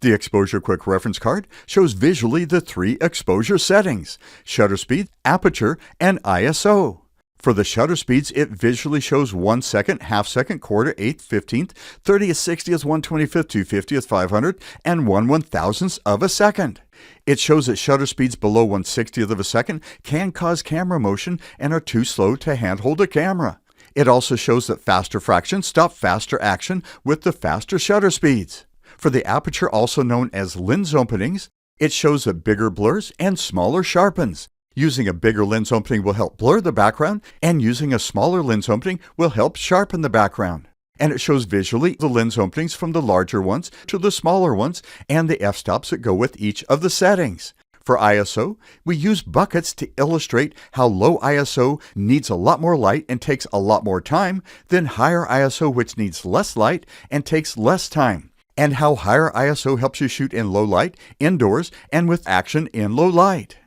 The Exposure Quick Reference Card shows visually the three exposure settings: shutter speed, aperture, and ISO. For the shutter speeds, it visually shows 1 second, half second, quarter, eighth, 15th, 30th, 60th, 125th, 250th, 500th, and 1/1000th of a second. It shows that shutter speeds below 1/60th of a second can cause camera motion and are too slow to handhold a camera. It also shows that faster fractions stop faster action with the faster shutter speeds. For the aperture, also known as lens openings, it shows that bigger blurs and smaller sharpens. Using a bigger lens opening will help blur the background, and using a smaller lens opening will help sharpen the background. And it shows visually the lens openings from the larger ones to the smaller ones and the f-stops that go with each of the settings. For ISO, we use buckets to illustrate how low ISO needs a lot more light and takes a lot more time than higher ISO, which needs less light and takes less time, and how higher ISO helps you shoot in low light, indoors, and with action in low light.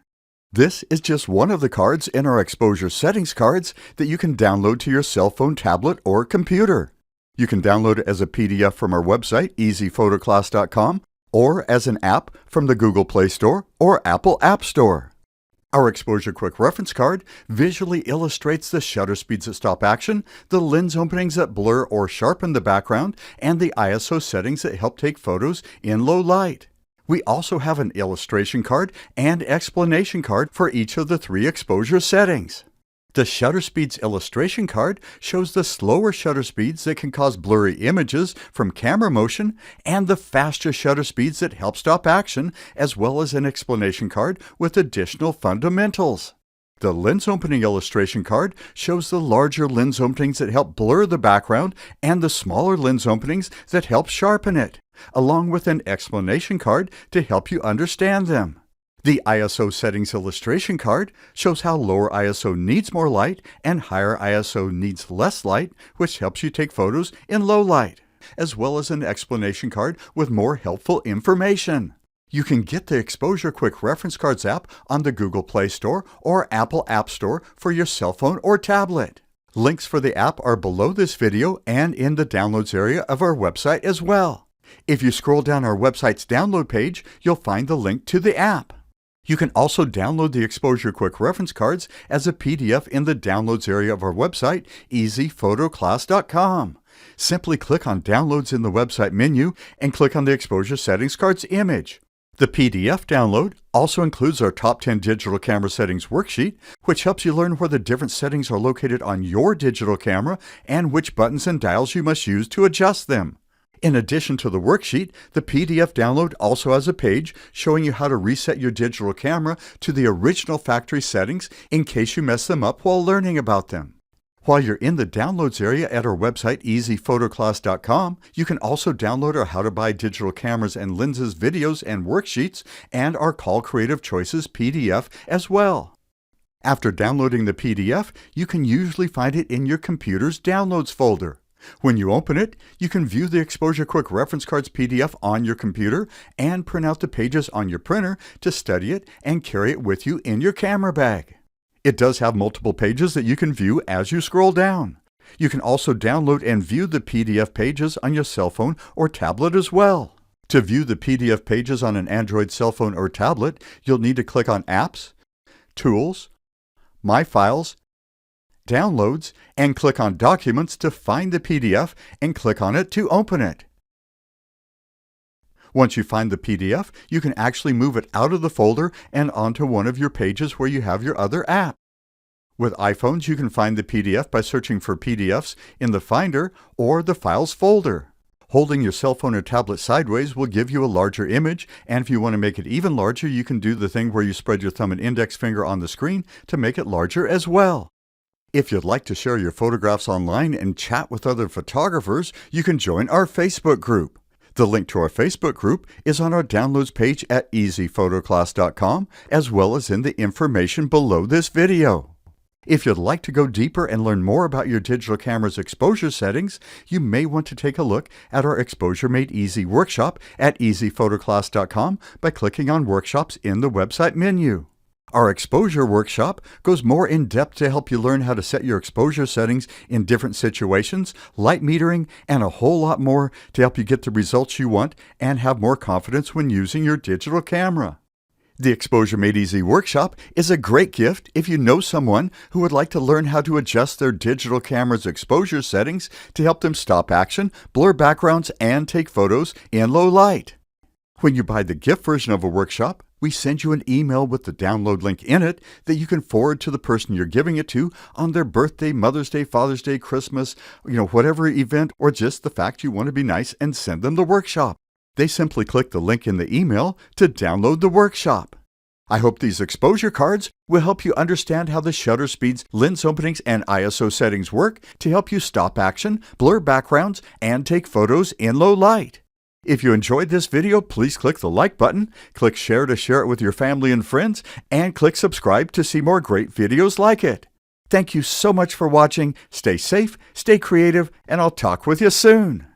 This is just one of the cards in our exposure settings cards that you can download to your cell phone, tablet, or computer. You can download it as a PDF from our website, easyphotoclass.com, or as an app from the Google Play Store or Apple App Store. Our Exposure Quick Reference Card visually illustrates the shutter speeds that stop action, the lens openings that blur or sharpen the background, and the ISO settings that help take photos in low light. We also have an illustration card and explanation card for each of the three exposure settings. The shutter speeds illustration card shows the slower shutter speeds that can cause blurry images from camera motion and the faster shutter speeds that help stop action, as well as an explanation card with additional fundamentals. The lens opening illustration card shows the larger lens openings that help blur the background and the smaller lens openings that help sharpen it, along with an explanation card to help you understand them. The ISO settings illustration card shows how lower ISO needs more light and higher ISO needs less light, which helps you take photos in low light, as well as an explanation card with more helpful information. You can get the Exposure Quick Reference Cards app on the Google Play Store or Apple App Store for your cell phone or tablet. Links for the app are below this video and in the downloads area of our website as well. If you scroll down our website's download page, you'll find the link to the app. You can also download the Exposure Quick Reference Cards as a PDF in the downloads area of our website, easyphotoclass.com. Simply click on Downloads in the website menu and click on the Exposure Settings Cards image. The PDF download also includes our Top 10 Digital Camera Settings worksheet, which helps you learn where the different settings are located on your digital camera and which buttons and dials you must use to adjust them. In addition to the worksheet, the PDF download also has a page showing you how to reset your digital camera to the original factory settings in case you mess them up while learning about them. While you're in the downloads area at our website, easyphotoclass.com, you can also download our How to Buy Digital Cameras and Lenses videos and worksheets and our Call Creative Choices PDF as well. After downloading the PDF, you can usually find it in your computer's Downloads folder. When you open it, you can view the Exposure Quick Reference Cards PDF on your computer and print out the pages on your printer to study it and carry it with you in your camera bag. It does have multiple pages that you can view as you scroll down. You can also download and view the PDF pages on your cell phone or tablet as well. To view the PDF pages on an Android cell phone or tablet, you'll need to click on Apps, Tools, My Files, Downloads, and click on Documents to find the PDF and click on it to open it. Once you find the PDF, you can actually move it out of the folder and onto one of your pages where you have your other app. With iPhones, you can find the PDF by searching for PDFs in the Finder or the Files folder. Holding your cell phone or tablet sideways will give you a larger image, and if you want to make it even larger, you can do the thing where you spread your thumb and index finger on the screen to make it larger as well. If you'd like to share your photographs online and chat with other photographers, you can join our Facebook group. The link to our Facebook group is on our downloads page at easyphotoclass.com, as well as in the information below this video. If you'd like to go deeper and learn more about your digital camera's exposure settings, you may want to take a look at our Exposure Made Easy workshop at easyphotoclass.com by clicking on Workshops in the website menu. Our exposure workshop goes more in depth to help you learn how to set your exposure settings in different situations, light metering, and a whole lot more to help you get the results you want and have more confidence when using your digital camera. The Exposure Made Easy workshop is a great gift if you know someone who would like to learn how to adjust their digital camera's exposure settings to help them stop action, blur backgrounds, and take photos in low light. When you buy the gift version of a workshop, we send you an email with the download link in it that you can forward to the person you're giving it to on their birthday, Mother's Day, Father's Day, Christmas, whatever event, or just the fact you want to be nice and send them the workshop. They simply click the link in the email to download the workshop. I hope these exposure cards will help you understand how the shutter speeds, lens openings, and ISO settings work to help you stop action, blur backgrounds, and take photos in low light. If you enjoyed this video, please click the like button, click share to share it with your family and friends, and click subscribe to see more great videos like it. Thank you so much for watching. Stay safe, stay creative, and I'll talk with you soon.